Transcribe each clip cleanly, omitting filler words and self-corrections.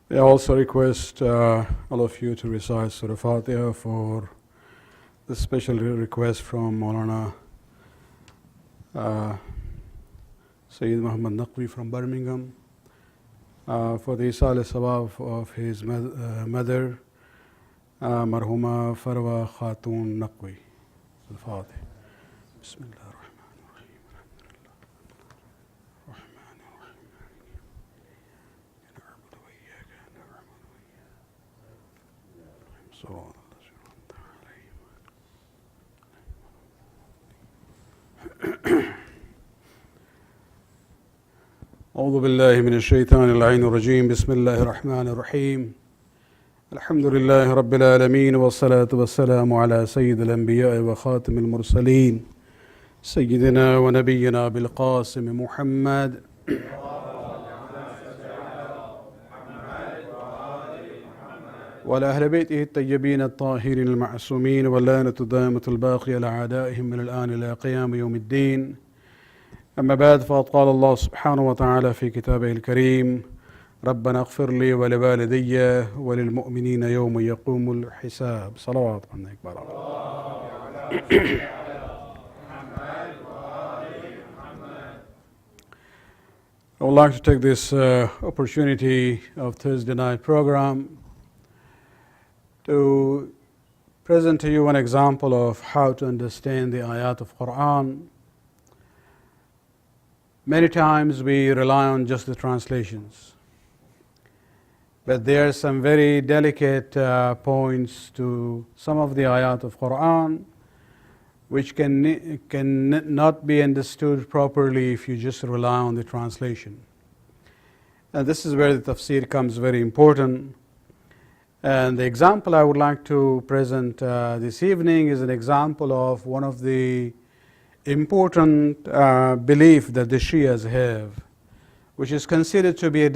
I also request all of you to recite Surah Fatiha for the special request from Maulana SayyidMuhammadRizvi from Birmingham for the Isal Sawab of his mother, Marhuma Farwa Khatun Naqvi. Al-Fatiha. Bismillah. أعوذ بالله من الشيطان اللعين الرجيم بسم الله الرحمن الرحيم الحمد لله رب العالمين والصلاة والسلام على سيد الأنبياء وخاتم المرسلين سيدنا ونبينا بالقاسم محمد وعلى أهل بيته الطيبين الطاهرين المعصومين واللعنة الدائمة الباقية على أعدائهم من الآن إلى قيام يوم الدين. أما بعد، فقد قال الله سبحانه وتعالى في كتابه الكريم: ربنا اغفر لي ولوالدي وللمؤمنين يوم يقوم الحساب. صلوات عليك بارك. I would like to take this opportunity of Thursday night program to present to you an example of how to understand the ayat of Quran. Many times we rely on just the translations, but there are some very delicate points to some of the ayat of Quran which can not be understood properly if you just rely on the translation. And this is where the tafsir comes very important. And the example I would like to present this evening is an example of one of the important belief that the Shias have, which is considered to be a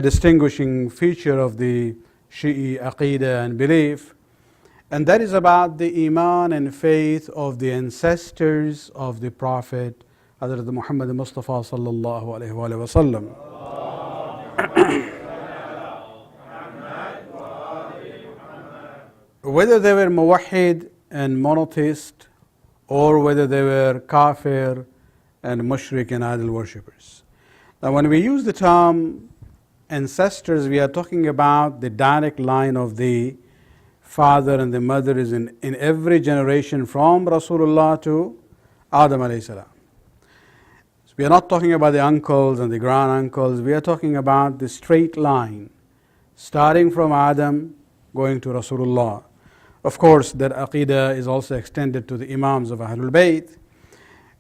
distinguishing feature of the Shi'i Aqidah and belief, and that is about the Iman and faith of the ancestors of the Prophet Hazrat Muhammad Mustafa sallallahu alaihi wasallam. Whether they were muwahhid and monotheist, or whether they were kafir and mushrik and idol worshippers. Now, when we use the term ancestors, we are talking about the direct line of the father and the mother is in every generation from Rasulullah to Adam alayhi salam. So we are not talking about the uncles and the grand uncles. We are talking about the straight line, starting from Adam, going to Rasulullah. Of course, that aqidah is also extended to the Imams of Ahlul Bayt.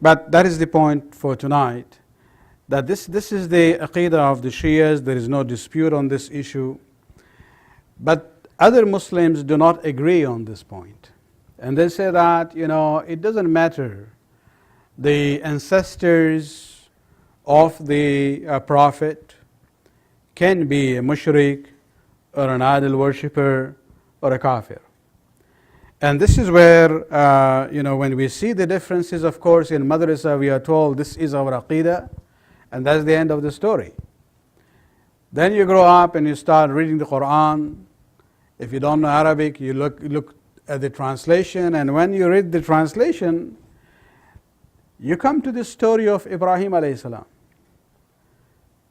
But that is the point for tonight, that this is the aqidah of the Shias. There is no dispute on this issue. But other Muslims do not agree on this point. And they say that, it doesn't matter. The ancestors of the Prophet can be a mushrik or an idol worshipper or a kafir. And this is where, when we see the differences, of course, in madrasa we are told this is our aqidah, and that's the end of the story. Then you grow up and you start reading the Quran. If you don't know Arabic, you look at the translation, and when you read the translation, you come to the story of Ibrahim alayhi salam,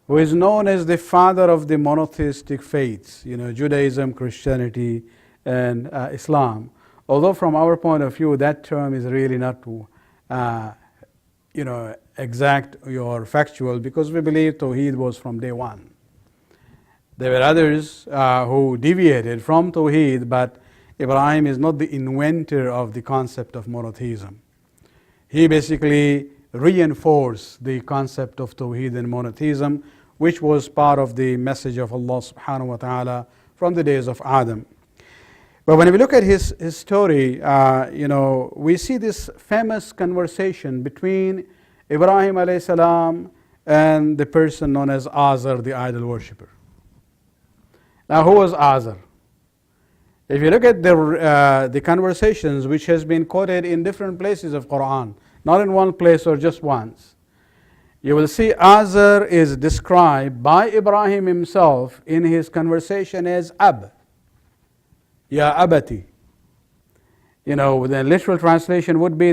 who is known as the father of the monotheistic faiths, Judaism, Christianity, and Islam. Although from our point of view, that term is really not, exact or factual, because we believe Tawheed was from day one. There were others who deviated from Tawheed, but Ibrahim is not the inventor of the concept of monotheism. He basically reinforced the concept of Tawheed and monotheism, which was part of the message of Allah subhanahu wa ta'ala from the days of Adam. But when we look at his story, we see this famous conversation between Ibrahim alayhi salam and the person known as Azar, the idol worshipper. Now, who was Azar? If you look at the conversations which has been quoted in different places of Quran, not in one place or just once, you will see Azar is described by Ibrahim himself in his conversation as Ab. Ya Abati. The literal translation would be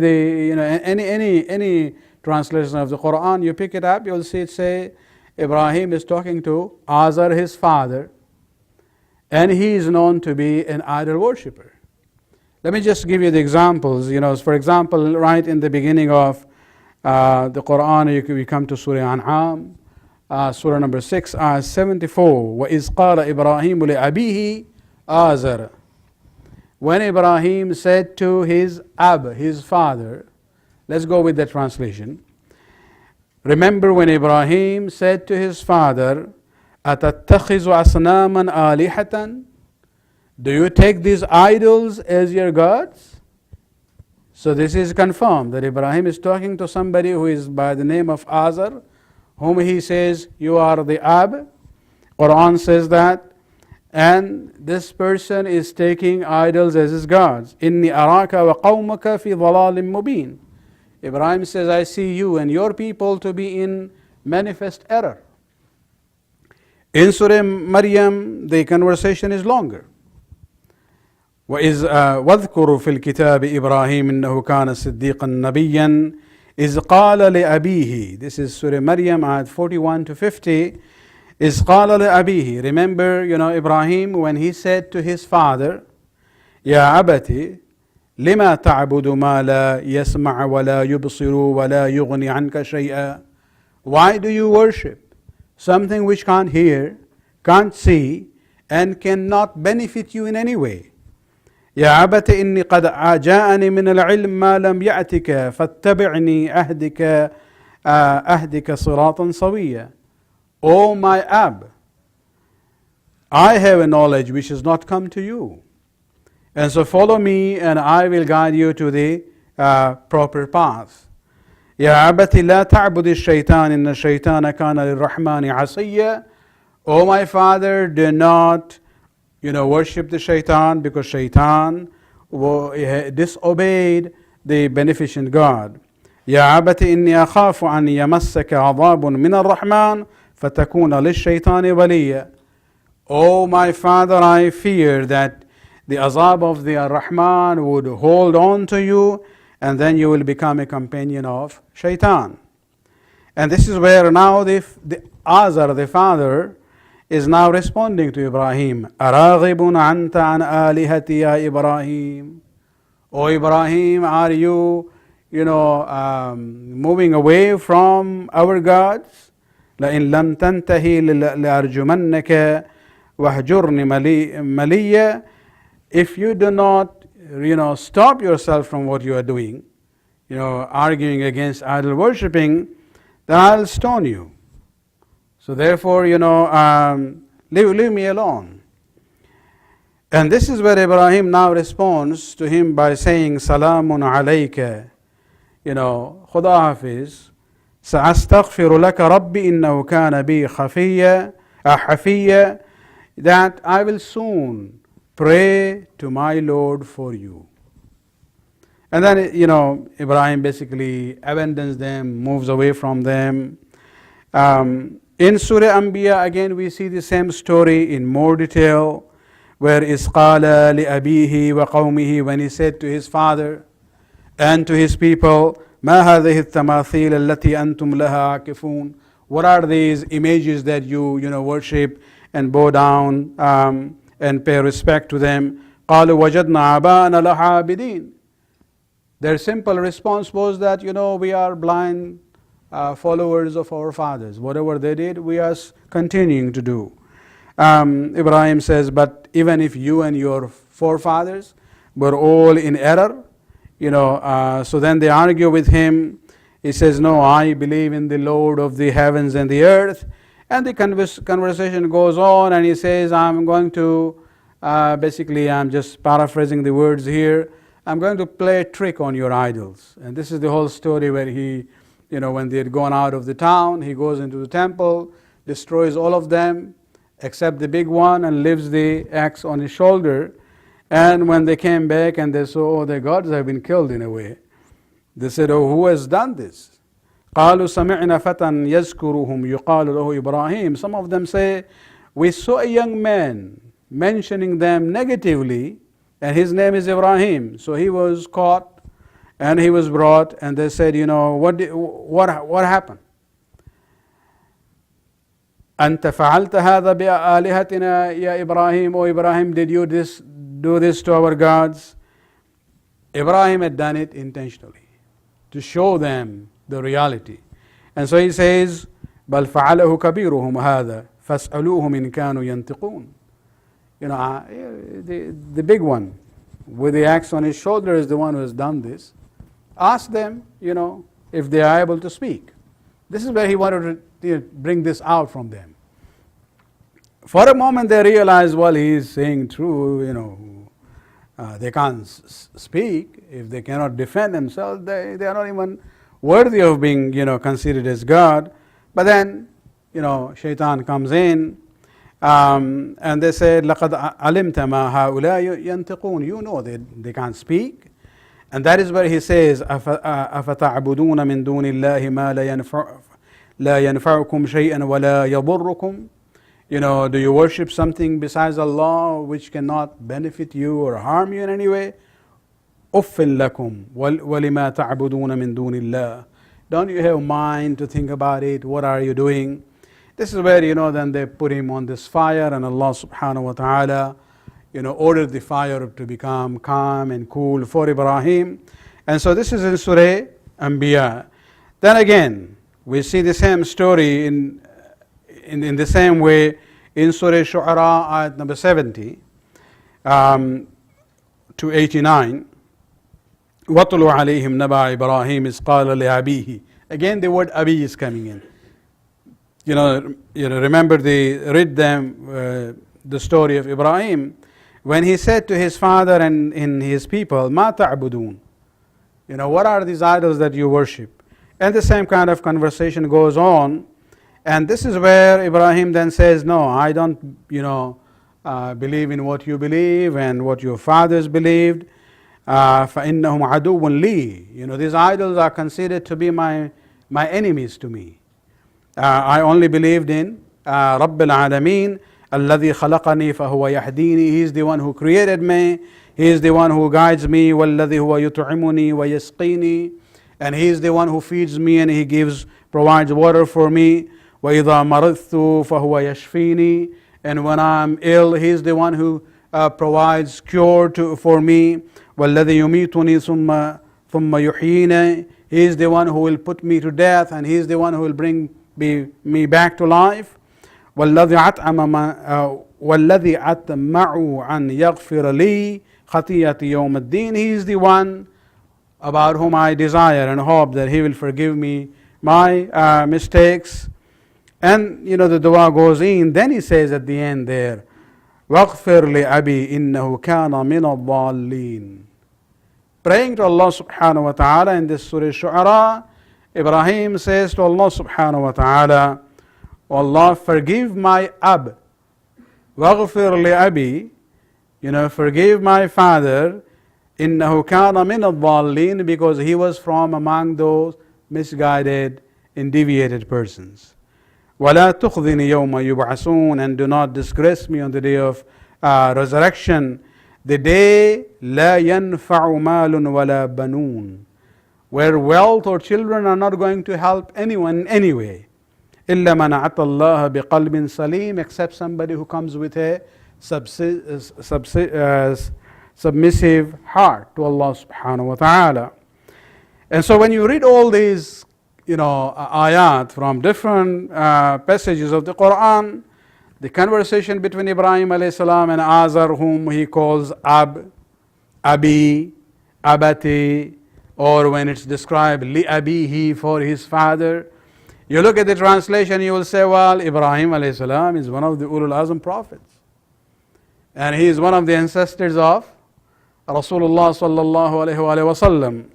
any translation of the Quran. You pick it up, you'll see it say Ibrahim is talking to Azar, his father, and he is known to be an idol worshipper. Let me just give you the examples. For example, right in the beginning of the Quran, we come to Surah An'am, Surah number 6, ayah 74. وَإِذْ قَالَ إِبْرَاهِيمُ لِأَبِيهِ آزَرَ. When Ibrahim said to his Ab, his father, let's go with the translation. Remember when Ibrahim said to his father, أَتَتَّخِذُ أَصْنَامًا آلِهَةً. Do you take these idols as your gods? So this is confirmed that Ibrahim is talking to somebody who is by the name of Azar, whom he says, you are the Ab. Quran says that. And this person is taking idols as his gods. إِنِّي أَرَاكَ وَقَوْمَكَ فِي ضَلَالٍ مُبِينٍ. Ibrahim says, I see you and your people to be in manifest error. In Surah Maryam, the conversation is longer. وَاذْكُرُوا فِي الْكِتَابِ إِبْرَاهِيمَ إِنَّهُ كَانَ صِدِّيقًا نَبِيًّا إِذْ قَالَ لِأَبِيهِ. This is Surah Maryam, ayat 41 to 50. إِذْ قَالَ لِأَبِيهِ. Remember, Ibrahim, when he said to his father, يَا أَبَتِ لِمَا تَعْبُدُ مَا لَا يَسْمَعُ وَلَا يُبْصِرُ وَلَا يُغْنِ عَنْكَ شَيْئًا. Why do you worship something which can't hear, can't see, and cannot benefit you in any way? يا أبت إني قد جاءني من العلم ما لم يأتك فاتبعني أهدك صراطا سويا. O my Ab, I have a knowledge which has not come to you, and so follow me and I will guide you to the proper path. يا أبت لا تعبد الشيطان إن الشيطان كان للرحمن عصيا. O my father, do not worship the shaitan, because shaitan disobeyed the beneficent God. يا أبت إني أخاف أن يمسك عذاب من الرحمن فتكون للشيطان وليا. O my father, I fear that the azab of the Rahman would hold on to you, and then you will become a companion of shaitan. And this is where now the Azar, the father, is now responding to Ibrahim. أَرَاغِبٌ أَنْتَ عَنْ آلِهَتِي يَا إِبْرَاهِيمُ. O Ibrahim, are you, moving away from our gods? لَإِنْ لَمْ تَنْتَهِ لَأَرْجُمَنَّكَ وَهْجُرْنِ مَلِيًّا. If you do not, stop yourself from what you are doing, arguing against idol worshipping, then I'll stone you. So therefore, leave me alone. And this is where Ibrahim now responds to him by saying, Salamun alayka. Khuda Hafiz. سأستغفر لك ربي إنه كان بي حفيا. That I will soon pray to my Lord for you. And then, Ibrahim basically abandons them, moves away from them. In Surah Anbiya, again, we see the same story in more detail, where إِذْ قَالَ لِأَبِيهِ وَقَوْمِهِ, when he said to his father and to his people, مَا هَذِهِ التَّمَاثِيلَ الَّتِي أَنْتُمْ لَهَا عَاكِفُونَ. What are these images that you worship and bow down and pay respect to them? قَالُوا وَجَدْنَا آبَاءَنَا لَهَا عَابِدِينَ. Their simple response was that, we are blind followers of our fathers. Whatever they did, we are continuing to do. Ibrahim says, but even if you and your forefathers were all in error, so then they argue with him. He says, no, I believe in the Lord of the heavens and the earth. And the conversation goes on, and he says, I'm going to, basically, I'm just paraphrasing the words here, I'm going to play a trick on your idols. And this is the whole story where he, when they had gone out of the town, he goes into the temple, destroys all of them, except the big one, and leaves the axe on his shoulder. And when they came back and they saw, their gods have been killed in a way, they said, who has done this? قالوا سمعنا فتى يذكرهم يقال له إبراهيم. Some of them say, we saw a young man mentioning them negatively, and his name is Ibrahim. So he was caught and he was brought, and they said, what happened? أنت فعلت هذا بآلهتنا يا إبراهيم. Oh Ibrahim, did you do this to our gods? Ibrahim had done it intentionally to show them the reality. And so he says, بل فعله كبيرهم هذا فاسألوهم إن كانوا ينطقون. The big one with the axe on his shoulder is the one who has done this. Ask them, if they are able to speak. This is where he wanted to bring this out from them. For a moment they realized, well, he is saying true, they can't speak. If they cannot defend themselves, they are not even worthy of being, considered as God. But then, Shaitan comes in, and they said, لَقَدْ عَلِمْتَ مَا هَؤُلَاءِ يَنْتِقُونَ. You know they can't speak. And that is where he says, أَفَتَعْبُدُونَ مِن دُونِ اللَّهِ مَا لَا يَنْفَعُكُمْ شَيْئًا وَلَا يَضُرُّكُمْ. Do you worship something besides Allah which cannot benefit you or harm you in any way? أُفٍّ لَكُمْ وَلِمَا تَعْبُدُونَ مِن دُونِ اللَّهِ. Don't you have mind to think about it? What are you doing? This is where, then they put him on this fire, and Allah subhanahu wa ta'ala, ordered the fire to become calm and cool for Ibrahim. And so this is in Surah Anbiya. Then again, we see the same story in the same way in Surah Shu'ara, ayat number 70 to 89. وَطْلُ عَلَيْهِمْ نَبَعَ إِبْرَاهِيمَ إِذْ قَالَ لِأَبِيهِ. Again the word Abi is coming in. Remember read them the story of Ibrahim when he said to his father and in his people, مَا تَعْبُدُونَ. What are these idols that you worship? And the same kind of conversation goes on. And this is where Ibrahim then says, no, I don't, believe in what you believe and what your fathers believed. فَإِنَّهُمْ عَدُوٌ لِي. These idols are considered to be my enemies to me. I only believed in رَبِّ الْعَالَمِينَ الَّذِي خَلَقَنِي فَهُوَ يَهْدِينِي. He is the one who created me. He is the one who guides me. وَالَّذِي هُوَ يُطْعِمُنِي وَيَسْقِينِي. And He is the one who feeds me and He provides water for me. وَإِذَا مَرِضْتُ فَهُوَ يَشْفِينِي. And when I'm ill, He is the one who provides cure for me. وَالَّذِي يُمِيتُنِي ثُمَّ يُحْيِينِي. He is the one who will put me to death, and He is the one who will bring me back to life. وَالَّذِي أَطْمَعُ أَنْ يَغْفِرَ لِي خَطِيَّتِي يَوْمَ الدِّينِ. He is the one about whom I desire and hope that He will forgive me my mistakes. And the dua goes in. Then he says at the end there, وَاغْفِرْ لِأَبِي إِنَّهُ كَانَ مِنَ الضَّالِّينَ. Praying to Allah subhanahu wa ta'ala in this Surah Shu'ara, Ibrahim says to Allah subhanahu wa ta'ala, Allah, forgive my ab. وَاغْفِرْ لِأَبِي. Forgive my father. إِنَّهُ كَانَ مِنَ الضَّالِّينَ. Because he was from among those misguided and deviated persons. وَلَا تُخْذِنِ يَوْمَ يُبْعَثُونَ. And do not disgrace me on the day of resurrection. The day لَا يَنْفَعُ مَالٌ وَلَا بَنُونَ. Where wealth or children are not going to help anyone in any way. إِلَّا مَنْ أَعْطَى اللَّهَ بِقَلْبٍ سَلِيمٍ. Except somebody who comes with a submissive heart to Allah subhanahu wa ta'ala. And so when you read all these ayat from different passages of the Quran, the conversation between Ibrahim alayhi salam and Azar, whom he calls Ab, Abi, Abati, or when it's described Li Abihi, for his father, you look at the translation, you will say, well, Ibrahim alayhi salam is one of the Ulul Azm prophets, and he is one of the ancestors of Rasulullah sallallahu alayhi wa sallam.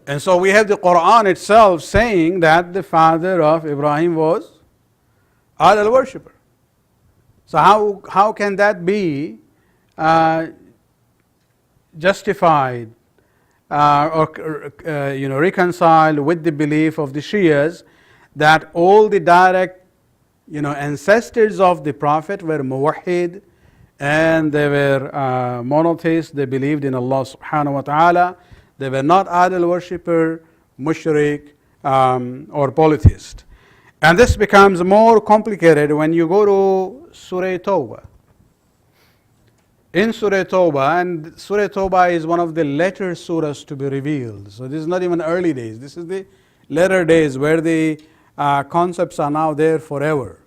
And so we have the Quran itself saying that the father of Ibrahim was idol worshipper. So how can that be justified or reconciled with the belief of the Shias that all the direct ancestors of the Prophet were muwahhid, and they were monotheists. They believed in Allah subhanahu wa ta'ala. They were not idol worshipper, mushrik, or polytheist. And this becomes more complicated when you go to Surah Tawbah. In Surah Tawbah, and Surah Tawbah is one of the later surahs to be revealed. So this is not even early days. This is the later days where the concepts are now there forever.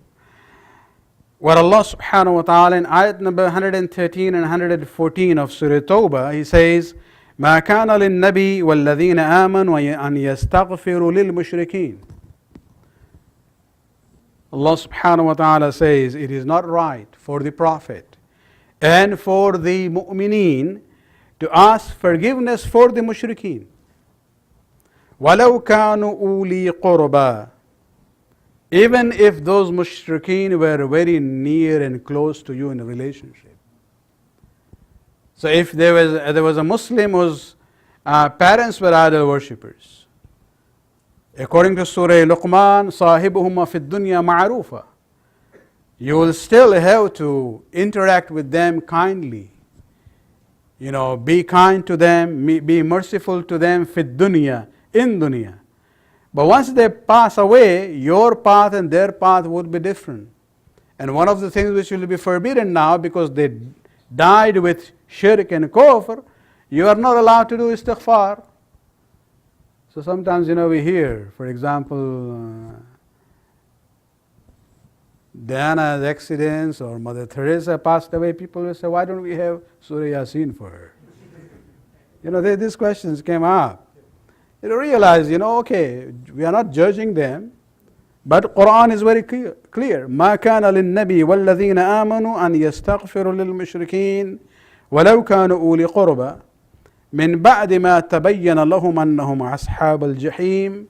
Where Allah subhanahu wa ta'ala in ayat number 113 and 114 of Surah Tawbah, He says, مَا كَانَ لِلنَّبِي وَالَّذِينَ آمَنُوا أَنْ يَسْتَغْفِرُوا لِلْمُشْرِكِينَ. Allah subhanahu wa ta'ala says, it is not right for the Prophet and for the mu'mineen to ask forgiveness for the mushrikeen. وَلَوْ كَانُوا أُولِي قُرْبَى. Even if those mushrikeen were very near and close to you in a relationship. So if there was a Muslim whose parents were idol worshippers, according to Surah Luqman, صَاحِبُهُمَا فِي الدُّنْيَا مَعْرُوفًا, you will still have to interact with them kindly. Be kind to them, be merciful to them, فِي الدُّنْيا, in dunya. But once they pass away, your path and their path would be different. And one of the things which will be forbidden now, because they died with shirk and kufr, you are not allowed to do istighfar. So sometimes, we hear, for example, Diana's accidents or Mother Teresa passed away, people will say, why don't we have Surah Yasin for her? These questions came up. You realize, okay, we are not judging them, but Quran is very clear. مَا كَانَ لِلنَّبِي وَالَّذِينَ آمَنُوا أَنْ يَسْتَغْفِرُوا لِلْمُشْرِكِينَ وَلَوْ كَانُوا أُولِي قُرْبَى مِنْ بَعْدِ مَا تَبَيَّنَ لَهُمْ أَنَّهُمْ أَصْحَابُ الْجَحِيمِ.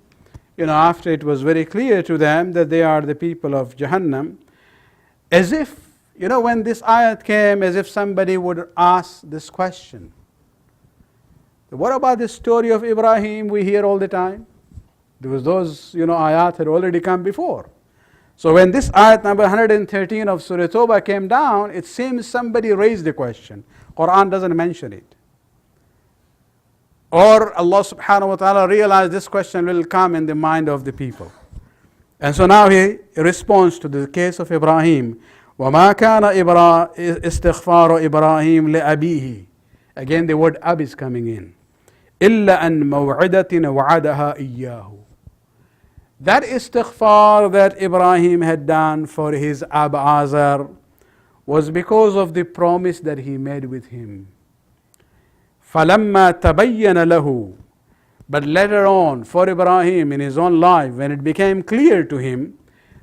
After it was very clear to them that they are the people of Jahannam, as if, when this ayat came, as if somebody would ask this question. What about the story of Ibrahim we hear all the time? There was those, ayat had already come before. So when this ayat number 113 of Surah Tawbah came down, it seems somebody raised the question. Quran doesn't mention it. Or Allah subhanahu wa ta'ala realized this question will come in the mind of the people. And so now He responds to the case of Ibrahim. وَمَا كَانَ إِسْتِغْفَارُ إِبْرَاهِيمَ لِأَبِيهِ. Again the word ab is coming in. إِلَّا أَن مَوْعِدَةٍ وَعَدَهَا إِيَّاهُ. That istighfar that Ibrahim had done for his Ab Azar was because of the promise that he made with him. فَلَمَّا تَبَيَّنَ لَهُ. But later on, for Ibrahim in his own life, when it became clear to him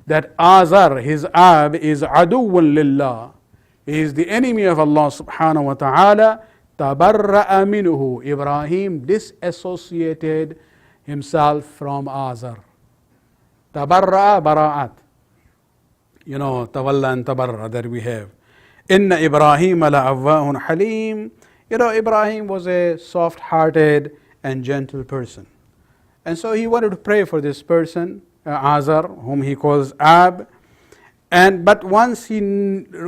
that Azar, his Ab, is عَدُوٌ لِلَّهِ, he is the enemy of Allah subhanahu wa ta'ala, تَبَرَّأَ مِنْهُ. Ibrahim disassociated himself from Azar. تَبَرَّأَ bara'at. Tawalla and tabarra that we have. إِنَّ إِبْرَاهِيمَ لَأَوَّاهٌ حَلِيمٌ. Ibrahim was a soft-hearted and gentle person. And so he wanted to pray for this person, Azar, whom he calls Ab. But once he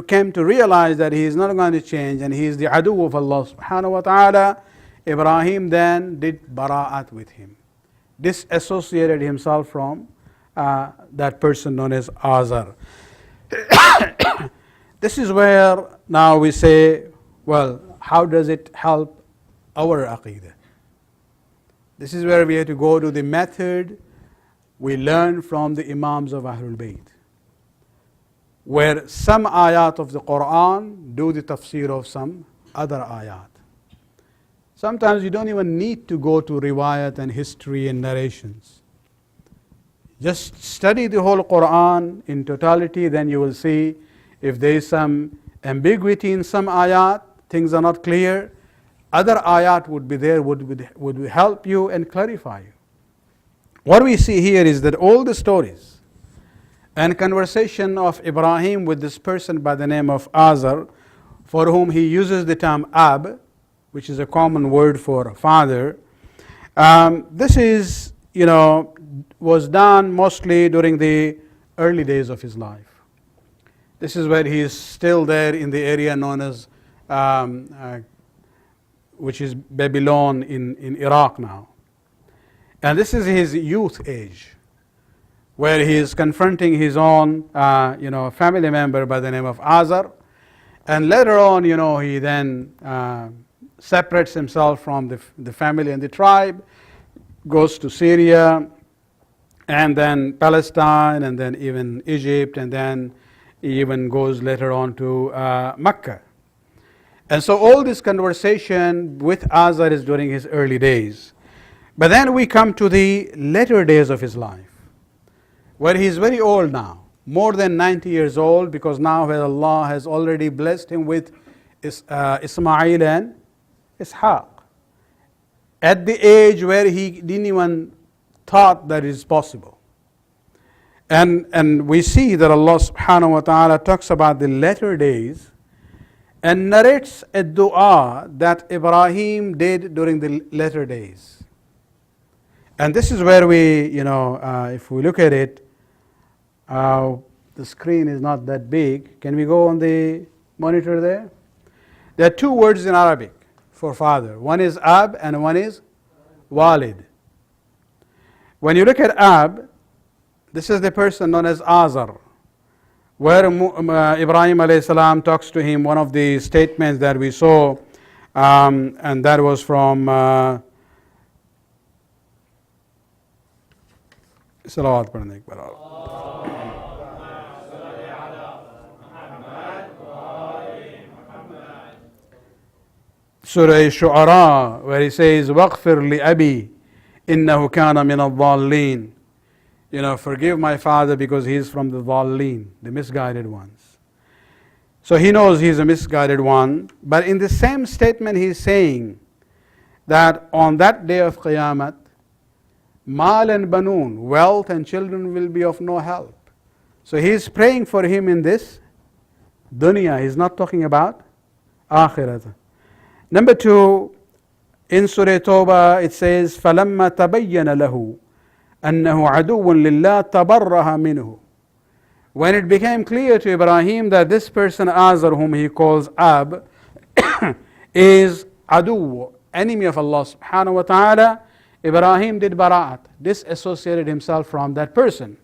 came to realize that he is not going to change and he is the adu of Allah subhanahu wa ta'ala, Ibrahim then did bara'at with him. Disassociated himself from that person known as Azar. This is where now we say, well, how does it help our aqidah? This is where we have to go to the method we learn from the Imams of Ahlul Bayt, where some ayat of the Quran do the tafsir of some other ayat. Sometimes you don't even need to go to riwayat and history and narrations. Just study the whole Quran in totality, then you will see if there is some ambiguity in some ayat, things are not clear, other ayat would be there, would help you and clarify you. What we see here is that all the stories and conversation of Ibrahim with this person by the name of Azar, for whom he uses the term Ab, which is a common word for father. This is, was done mostly during the early days of his life. This is where he is still there in the area known as, which is Babylon in Iraq now. And this is his youth age, where he is confronting his own, family member by the name of Azar. And later on, he then separates himself from the family and the tribe, goes to Syria, and then Palestine, and then even Egypt, and then he even goes later on to Mecca. And so all this conversation with Azar is during his early days. But then we come to the later days of his life, where he is very old now, more than 90 years old, because now Allah has already blessed him with Ismail and Ishaq, at the age where he didn't even thought that is possible. And we see that Allah subhanahu wa ta'ala talks about the latter days and narrates a dua that Ibrahim did during the latter days. And this is where we, if we look at it, the screen is not that big. Can we go on the monitor there? There are two words in Arabic for father. One is ab and one is walid. When you look at ab, this is the person known as Azar, where Ibrahim alayhi salam talks to him. One of the statements that we saw, and that was from Salawat padne ek baar. Surah Shu'ara, where he says, وَاغْفِرْ لِأَبِي إِنَّهُ كَانَ مِنَ الضَّالِّينَ. Forgive my father because he is from the dhalleen, the misguided ones. So he knows he is a misguided one. But in the same statement he is saying that on that day of Qiyamah, mal and banoon, wealth and children will be of no help. So he is praying for him in this dunya. He is not talking about akhirat. Number two, in Surah Tawbah it says, فَلَمَّا تَبَيَّنَ لَهُ أَنَّهُ عَدُوٌ لِلَّهِ تَبَرَّهَ مِنْهُ. When it became clear to Ibrahim that this person Azar, whom he calls Ab, is adu, enemy of Allah subhanahu wa ta'ala, Ibrahim did bara'at, disassociated himself from that person.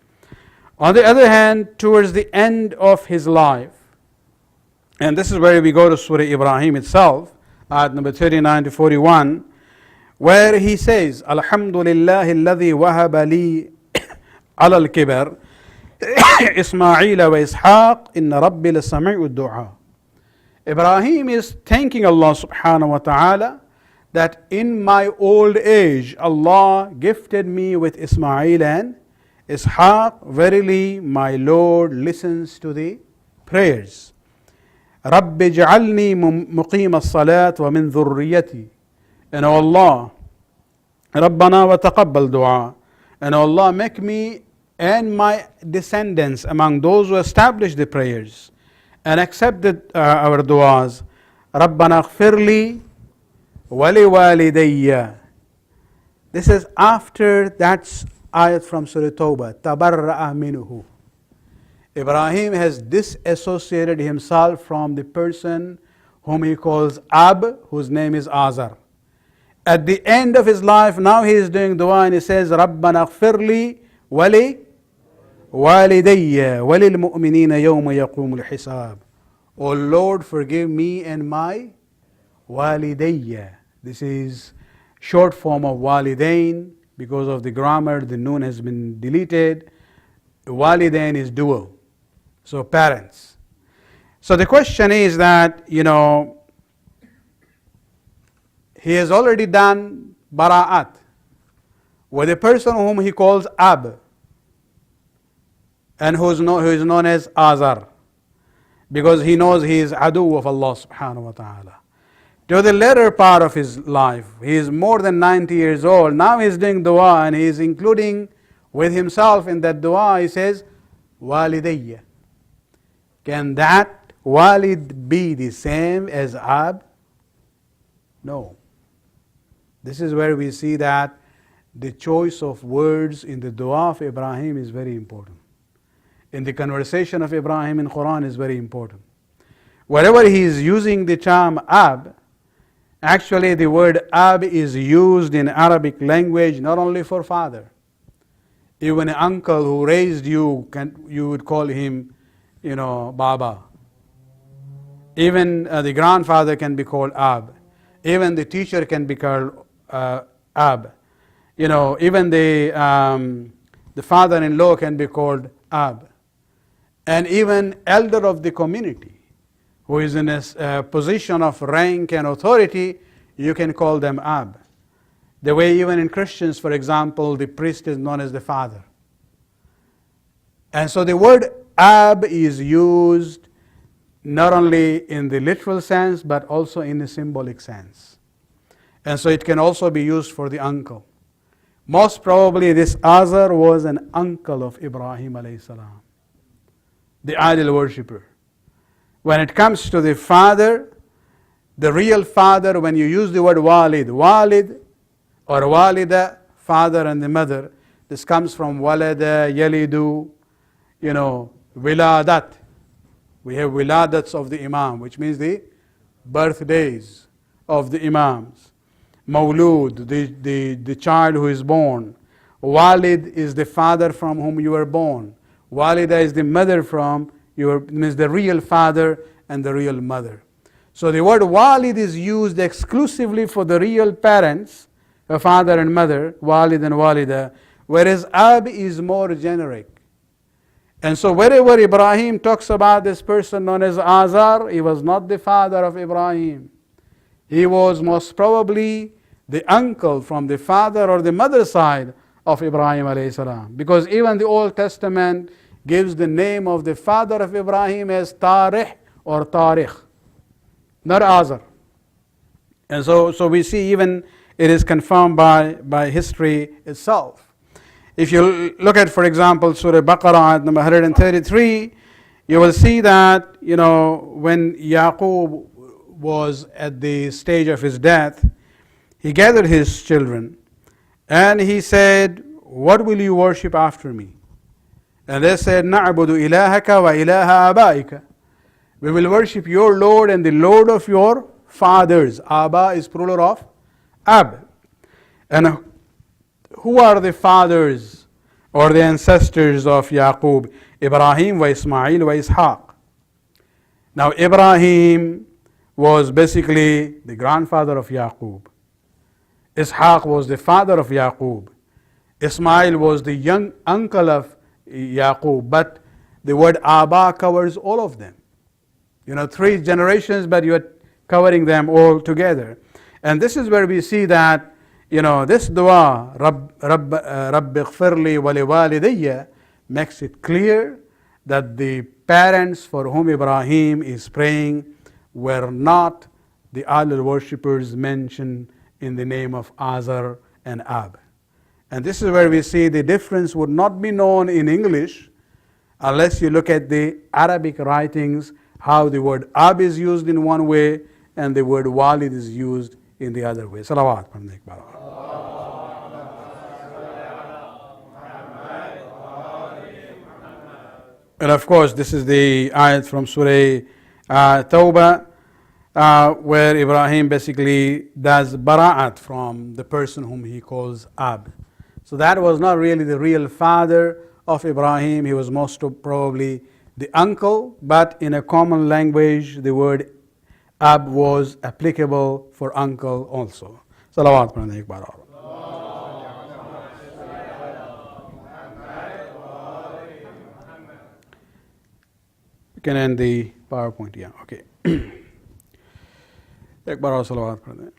On the other hand, towards the end of his life, and this is where we go to Surah Ibrahim itself, ayat number 39 to 41, where he says, Alhamdulillahi alladhi wahaba li ala al-kibar Ismaila wa Ishaq inna rabbi la-sami'u du'a. Ibrahim is thanking Allah subhanahu wa ta'ala that in my old age Allah gifted me with Ismail and Ishaq. Verily my Lord listens to the prayers. Rabbi ja'alni muqim as-salat wa min dhurriyati. And O Allah, Rabbana wa taqabbal du'a. And O Allah, make me and my descendants among those who establish the prayers and accepted our du'as. Rabbana ighfirli wa li walidayya. This is after that ayat from Surah Tawbah, tabarra'a minhu. Ibrahim has disassociated himself from the person whom he calls Ab, whose name is Azar. At the end of his life, now he is doing dua and he says, Rabbana ighfirli wa li walidayya wa lil mu'minina yawma yaqumul hisab. O Lord, forgive me and my walidayya. This is short form of walidain. Because of the grammar, the noon has been deleted. Walidain is dual. So parents. So the question is that, he has already done bara'at with a person whom he calls Ab and who is known as Azar, because he knows he is adu of Allah subhanahu wa ta'ala. To the later part of his life, he is more than 90 years old. Now he is doing dua and he is including with himself in that dua, he says, walidayya. Can that walid be the same as Ab? No. This is where we see that the choice of words in the dua of Ibrahim is very important. In the conversation of Ibrahim in Quran is very important. Wherever he is using the term ab, actually the word ab is used in Arabic language not only for father. Even an uncle who raised you, you would call him, Baba. Even the grandfather can be called ab. Even the teacher can be called ab. Even the father-in-law can be called ab. And even elder of the community, who is in a position of rank and authority, you can call them ab. The way even in Christians, for example, the priest is known as the father. And so the word ab is used not only in the literal sense, but also in the symbolic sense. And so it can also be used for the uncle. Most probably this Azar was an uncle of Ibrahim alayhi salam, the idol worshipper. When it comes to the father, the real father, when you use the word walid or walida, father and the mother, this comes from walada, yalidu, wiladat. We have wiladats of the imam, which means the birthdays of the imams. Mawlud, the child who is born. Walid is the father from whom you were born. Walida is the mother from means the real father and the real mother. So the word walid is used exclusively for the real parents, a father and mother, walid and walida, whereas ab is more generic. And so wherever Ibrahim talks about this person known as Azar, he was not the father of Ibrahim. He was most probably the uncle from the father or the mother side of Ibrahim alayhi salam. Because even the Old Testament gives the name of the father of Ibrahim as Tarih or Tarikh, not Azar. And so we see even it is confirmed by history itself. If you look at, for example, Surah Baqarah, number 133, you will see that, when Yaqub was at the stage of his death, he gathered his children and he said, "What will you worship after me?" And they said, "Na'budu ilahaka wa ilaha abaika." We will worship your Lord and the Lord of your fathers. Aba is plural of ab. And who are the fathers or the ancestors of Yaqub? Ibrahim wa Ismail wa Ishaq. Now Ibrahim was basically the grandfather of Yaqub. Ishaq was the father of Yaqub. Ismail was the young uncle of Yaqub. But the word Aba covers all of them. 3 generations, but you are covering them all together. And this is where we see that, this dua, Rabbi ighfirli wa liwalidayya, makes it clear that the parents for whom Ibrahim is praying were not the idol worshippers mentioned in the name of Azar and Ab. And this is where we see the difference would not be known in English unless you look at the Arabic writings, how the word Ab is used in one way and the word Walid is used in the other way. Salawat. And of course, this is the ayat from Surah Tawbah, where Ibrahim basically does bara'at from the person whom he calls Ab. So that was not really the real father of Ibrahim. He was most probably the uncle, but in a common language, the word Ab was applicable for uncle also. Salawat. You can end the PowerPoint, yeah, okay. एक बार और सलावत पढ़ दें.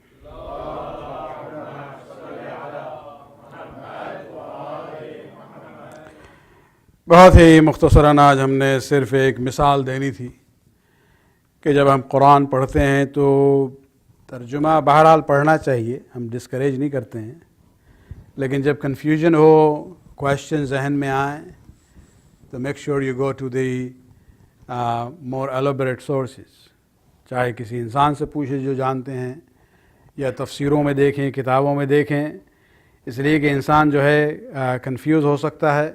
बहुत ही मुख्तसरन आज हमने सिर्फ एक मिसाल देनी थी कि जब हम कुरान पढ़ते हैं तो तर्जुमा बहरहाल पढ़ना चाहिए, हम डिस्करेज नहीं करते हैं, लेकिन जब कन्फ्यूजन हो, क्वेश्चन जहन में आए, तो make sure you go to the more elaborate sources. चाहे किसी इंसान से पूछे जो जानते हैं, یا تفسیروں میں دیکھیں، کتابوں میں دیکھیں، اس لیے کہ انسان جو ہے کنفیوز ہو سکتا ہے.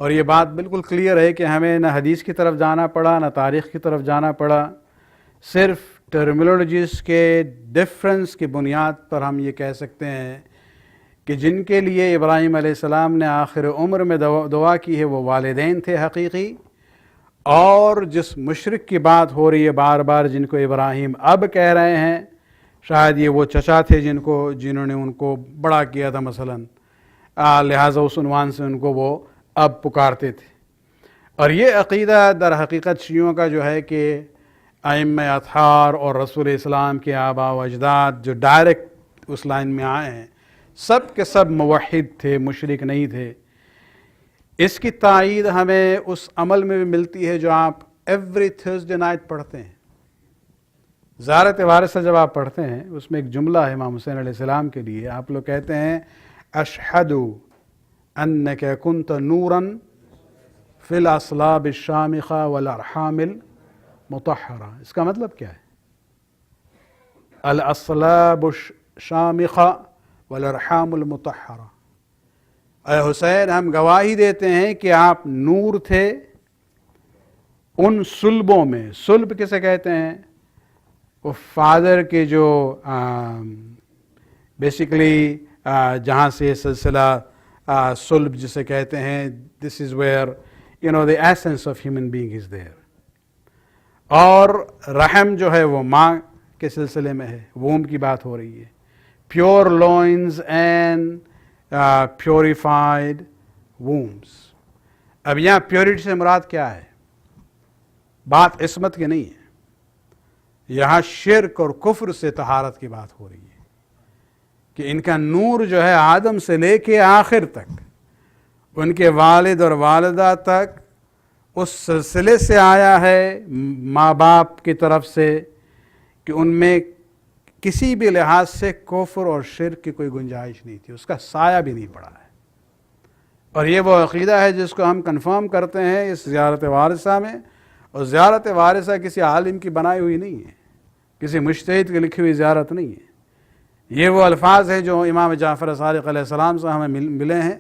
اور یہ بات بالکل کلیئر ہے کہ ہمیں نہ حدیث کی طرف جانا پڑا، نہ تاریخ کی طرف جانا پڑا. صرف ٹرمینالوجیز کے ڈفرنس کی بنیاد پر ہم یہ کہہ سکتے ہیں کہ جن کے لیے ابراہیم علیہ السلام نے آخر عمر میں دعا کی ہے وہ والدین تھے حقیقی، اور جس مشرک کی بات ہو رہی ہے بار بار جن کو ابراہیم اب کہہ رہے ہیں، شاید یہ وہ چچا تھے جنہوں نے ان کو بڑا کیا تھا مثلاً، لہٰذا اس عنوان سے ان کو وہ اب پکارتے تھے. اور یہ عقیدہ در حقیقت شیعوں کا جو ہے کہ ائمہ اطہار اور رسول اسلام کے آباء و اجداد جو ڈائریکٹ اس لائن میں آئے ہیں سب کے سب موحد تھے، مشرک نہیں تھے. اس کی تائید ہمیں اس عمل میں بھی ملتی ہے جو آپ ایوری تھرسڈے نائٹ پڑھتے ہیں. زیارت وارثہ جب آپ پڑھتے ہیں اس میں ایک جملہ ہے امام حسین علیہ السلام کے لیے. آپ لوگ کہتے ہیں اشہد انک کنت نورا فی الاصلاب الشامخہ والارحام المطہرہ. اس کا مطلب کیا ہے؟ الاصلاب الشامخہ والارحام المطہرہ. اے حسین، ہم گواہی دیتے ہیں کہ آپ نور تھے ان صلبوں میں. صلب کسے کہتے ہیں؟ وہ فادر کے جو بیسیکلی جہاں سے یہ سلسلہ صلب جسے کہتے ہیں، this is where the essence of human being is there. اور رحم جو ہے وہ ماں کے سلسلے میں ہے، ووم کی بات ہو رہی ہے. Pure لوئنز and purified wombs. اب یہاں پیورٹی سے مراد کیا ہے؟ بات عصمت کی نہیں ہے، یہاں شرک اور کفر سے طہارت کی بات ہو رہی ہے کہ ان کا نور جو ہے آدم سے لے کے آخر تک، ان کے والد اور والدہ تک اس سلسلے سے آیا ہے ماں باپ کی طرف سے کہ ان میں کسی بھی لحاظ سے کفر اور شرک کی کوئی گنجائش نہیں تھی، اس کا سایہ بھی نہیں پڑا ہے. اور یہ وہ عقیدہ ہے جس کو ہم کنفرم کرتے ہیں اس زیارت وارثہ میں. اور زیارت وارثہ کسی عالم کی بنائی ہوئی نہیں ہے، کسی مجتہد کی لکھی ہوئی زیارت نہیں ہے. یہ وہ الفاظ ہیں جو امام جعفر صادق علیہ السلام سے ہمیں ملے ہیں.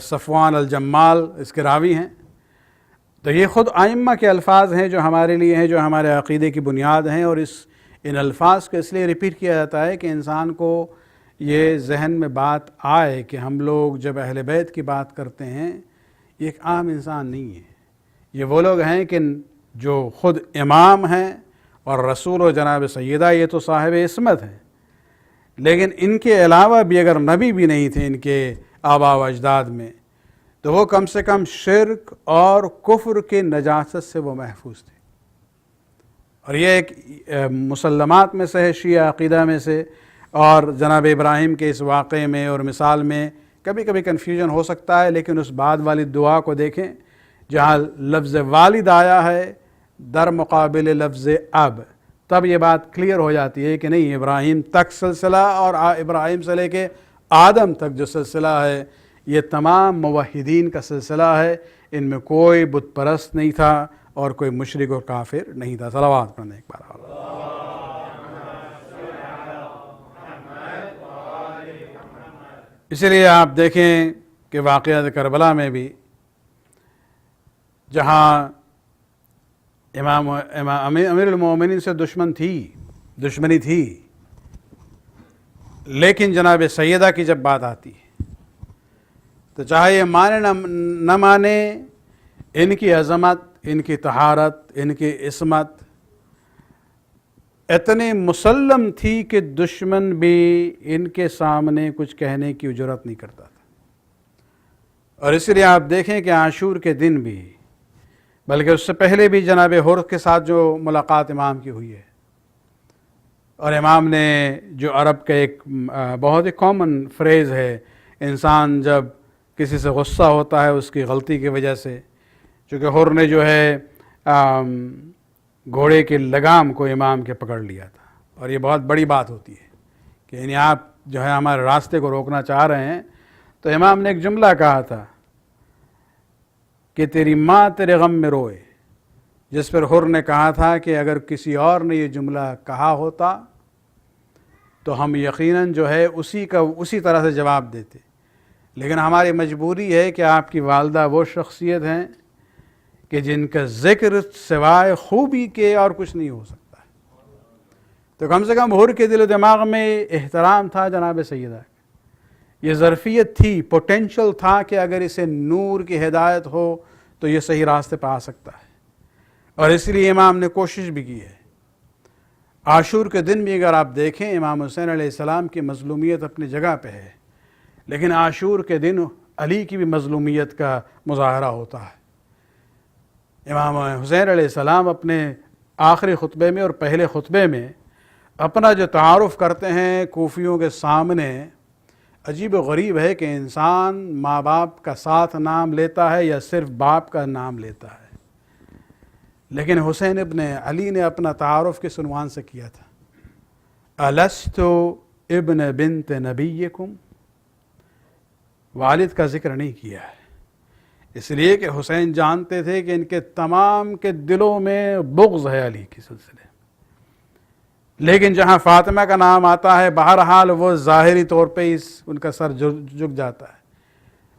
صفوان الجمال اس کے راوی ہیں. تو یہ خود ائمہ کے الفاظ ہیں جو ہمارے لیے ہیں، جو ہمارے عقیدے کی بنیاد ہیں. اور ان الفاظ کو اس لیے ریپیٹ کیا جاتا ہے کہ انسان کو یہ ذہن میں بات آئے کہ ہم لوگ جب اہل بیت کی بات کرتے ہیں یہ ایک عام انسان نہیں ہے. یہ وہ لوگ ہیں کہ جو خود امام ہیں اور رسول و جناب سیدہ یہ تو صاحب عصمت ہیں، لیکن ان کے علاوہ بھی اگر نبی بھی نہیں تھے ان کے آباء و اجداد میں تو وہ کم سے کم شرک اور کفر کے نجاست سے وہ محفوظ تھے. اور یہ ایک مسلمات میں سے ہے شیعہ عقیدہ میں سے. اور جناب ابراہیم کے اس واقعے میں اور مثال میں کبھی کبھی کنفیوژن ہو سکتا ہے، لیکن اس بعد والی دعا کو دیکھیں جہاں لفظ والد آیا ہے در مقابل لفظ اب، تب یہ بات کلیئر ہو جاتی ہے کہ نہیں، ابراہیم تک سلسلہ اور ابراہیم سے لے کے آدم تک جو سلسلہ ہے یہ تمام موحدین کا سلسلہ ہے. ان میں کوئی بت پرست نہیں تھا اور کوئی مشرک اور کافر نہیں تھا. صلوات پڑھنے ایک بار. اسی لیے آپ دیکھیں کہ واقعہ کربلا میں بھی جہاں امیر المومنین سے دشمنی تھی، لیکن جناب سیدہ کی جب بات آتی ہے تو چاہے یہ مانے نہ مانے، ان کی عظمت، ان کی طہارت، ان کی عصمت اتنی مسلم تھی کہ دشمن بھی ان کے سامنے کچھ کہنے کی جرات نہیں کرتا تھا. اور اس لیے آپ دیکھیں کہ عاشور کے دن بھی، بلکہ اس سے پہلے بھی جناب حر کے ساتھ جو ملاقات امام کی ہوئی ہے، اور امام نے جو عرب کا ایک بہت ہی کامن فریز ہے، انسان جب کسی سے غصہ ہوتا ہے اس کی غلطی کی وجہ سے، چونکہ حر نے جو ہے گھوڑے کے لگام کو امام کے پکڑ لیا تھا. اور یہ بہت بڑی بات ہوتی ہے کہ یعنی آپ جو ہے ہمارے راستے کو روکنا چاہ رہے ہیں. تو امام نے ایک جملہ کہا تھا، کہ تیری ماں تیرے غم میں روئے، جس پر حر نے کہا تھا کہ اگر کسی اور نے یہ جملہ کہا ہوتا تو ہم یقیناً جو ہے اسی طرح سے جواب دیتے، لیکن ہماری مجبوری ہے کہ آپ کی والدہ وہ شخصیت ہیں کہ جن کا ذکر سوائے خوبی کے اور کچھ نہیں ہو سکتا ہے۔ تو کم سے کم حر کے دل و دماغ میں احترام تھا جناب سیدہ، یہ ظرفیت تھی، پوٹینشل تھا کہ اگر اسے نور کی ہدایت ہو تو یہ صحیح راستے پہ آ سکتا ہے، اور اس لیے امام نے کوشش بھی کی ہے۔ عاشور کے دن بھی اگر آپ دیکھیں، امام حسین علیہ السلام کی مظلومیت اپنی جگہ پہ ہے، لیکن عاشور کے دن علی کی بھی مظلومیت کا مظاہرہ ہوتا ہے۔ امام حسین علیہ السلام اپنے آخری خطبے میں اور پہلے خطبے میں اپنا جو تعارف کرتے ہیں کوفیوں کے سامنے، عجیب و غریب ہے کہ انسان ماں باپ کا ساتھ نام لیتا ہے یا صرف باپ کا نام لیتا ہے، لیکن حسین ابن علی نے اپنا تعارف کس عنوان سے کیا تھا؟ الست ابن بنت نبیکم، والد کا ذکر نہیں کیا ہے، اس لیے کہ حسین جانتے تھے کہ ان کے تمام کے دلوں میں بغض ہے علی کے سلسلے، لیکن جہاں فاطمہ کا نام آتا ہے بہرحال وہ ظاہری طور پہ ان کا سر جھک جاتا ہے،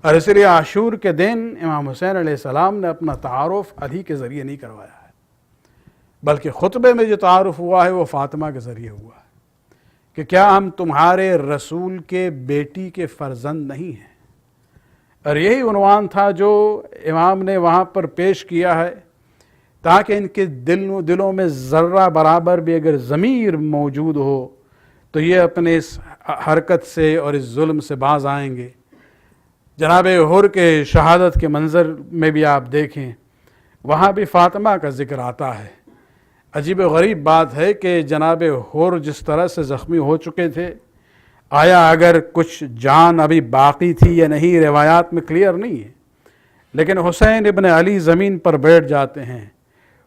اور اس لیے عاشور کے دن امام حسین علیہ السلام نے اپنا تعارف علی کے ذریعے نہیں کروایا ہے، بلکہ خطبے میں جو تعارف ہوا ہے وہ فاطمہ کے ذریعے ہوا ہے کہ کیا ہم تمہارے رسول کے بیٹی کے فرزند نہیں ہیں، اور یہی عنوان تھا جو امام نے وہاں پر پیش کیا ہے تاکہ ان کے دلوں میں ذرہ برابر بھی اگر ضمیر موجود ہو تو یہ اپنے اس حرکت سے اور اس ظلم سے باز آئیں گے۔ جناب حر کے شہادت کے منظر میں بھی آپ دیکھیں، وہاں بھی فاطمہ کا ذکر آتا ہے۔ عجیب و غریب بات ہے کہ جناب حر جس طرح سے زخمی ہو چکے تھے، آیا اگر کچھ جان ابھی باقی تھی یا نہیں روایات میں کلیئر نہیں ہے، لیکن حسین ابن علی زمین پر بیٹھ جاتے ہیں،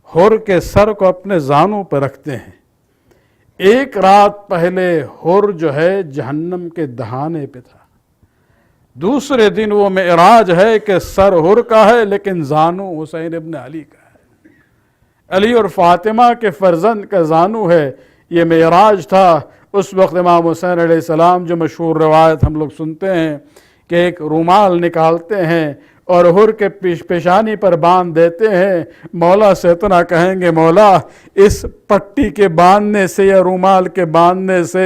حر کے سر کو اپنے زانوں پر رکھتے ہیں۔ ایک رات پہلے حر جو ہے جہنم کے دہانے پہ تھا، دوسرے دن وہ معراج ہے کہ سر حر کا ہے لیکن زانو حسین ابن علی کا ہے، علی اور فاطمہ کے فرزند کا زانو ہے، یہ معراج تھا۔ اس وقت امام حسین علیہ السلام جو مشہور روایت ہم لوگ سنتے ہیں کہ ایک رومال نکالتے ہیں اور حر کے پیشانی پر باندھ دیتے ہیں، مولا سے اتنا کہیں گے مولا اس پٹی کے باندھنے سے یا رومال کے باندھنے سے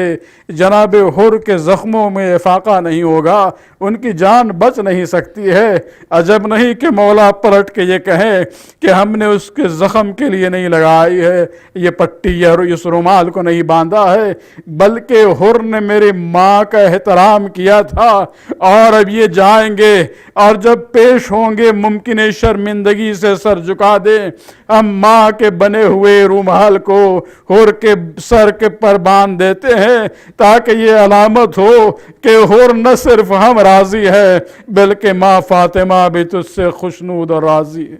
جناب حر کے زخموں میں افاقہ نہیں ہوگا، ان کی جان بچ نہیں سکتی ہے۔ عجب نہیں کہ مولا پلٹ کے یہ کہیں کہ ہم نے اس کے زخم کے لیے نہیں لگائی ہے یہ پٹی یا اس رومال کو نہیں باندھا ہے، بلکہ حر نے میری ماں کا احترام کیا تھا، اور اب یہ جائیں گے اور جب پیش ہوں گے ممکن ہے شرمندگی سے سر جھکا دیں، ہم ماں کے بنے ہوئے رومال کو حر کے سر کے پر باندھ دیتے ہیں تاکہ یہ علامت ہو کہ حر نہ صرف ہم راضی ہے بلکہ ماں فاطمہ بھی تجھ سے خوشنود اور راضی ہے۔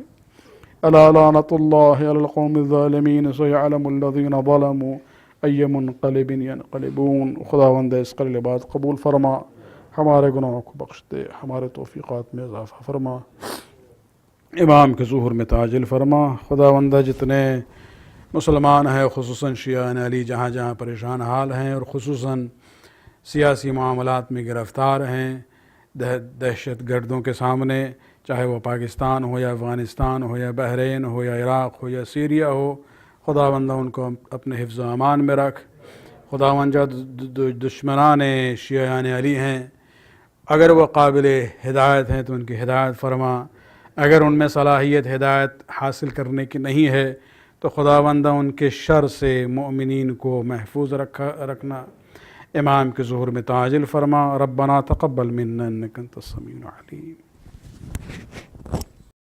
الا لعنت اللہ علی القوم الظالمین سیعلم الذین ظلموا ای منقلب ینقلبون۔ خداوند اس قلیل بات قبول فرما، ہمارے گناہوں کو بخش دے، ہمارے توفیقات میں اضافہ فرما، امام کے ظہور میں تعجل فرما۔ خداوندہ جتنے مسلمان ہیں خصوصاً شیعہ علی جہاں جہاں پریشان حال ہیں اور خصوصاً سیاسی معاملات میں گرفتار ہیں دہشت گردوں کے سامنے، چاہے وہ پاکستان ہو یا افغانستان ہو یا بحرین ہو یا عراق ہو یا سیریا ہو، خداوندہ ان کو اپنے حفظ و امان میں رکھ۔ خداوند جو دشمنان شیعہ علی ہیں اگر وہ قابل ہدایت ہیں تو ان کی ہدایت فرما، اگر ان میں صلاحیت ہدایت حاصل کرنے کی نہیں ہے تو خداوندہ ان کے شر سے مومنین کو محفوظ رکھنا، امام کے ظہور میں تعجل فرما۔ ربنا تقبل منا انک انت السمیع العلیم۔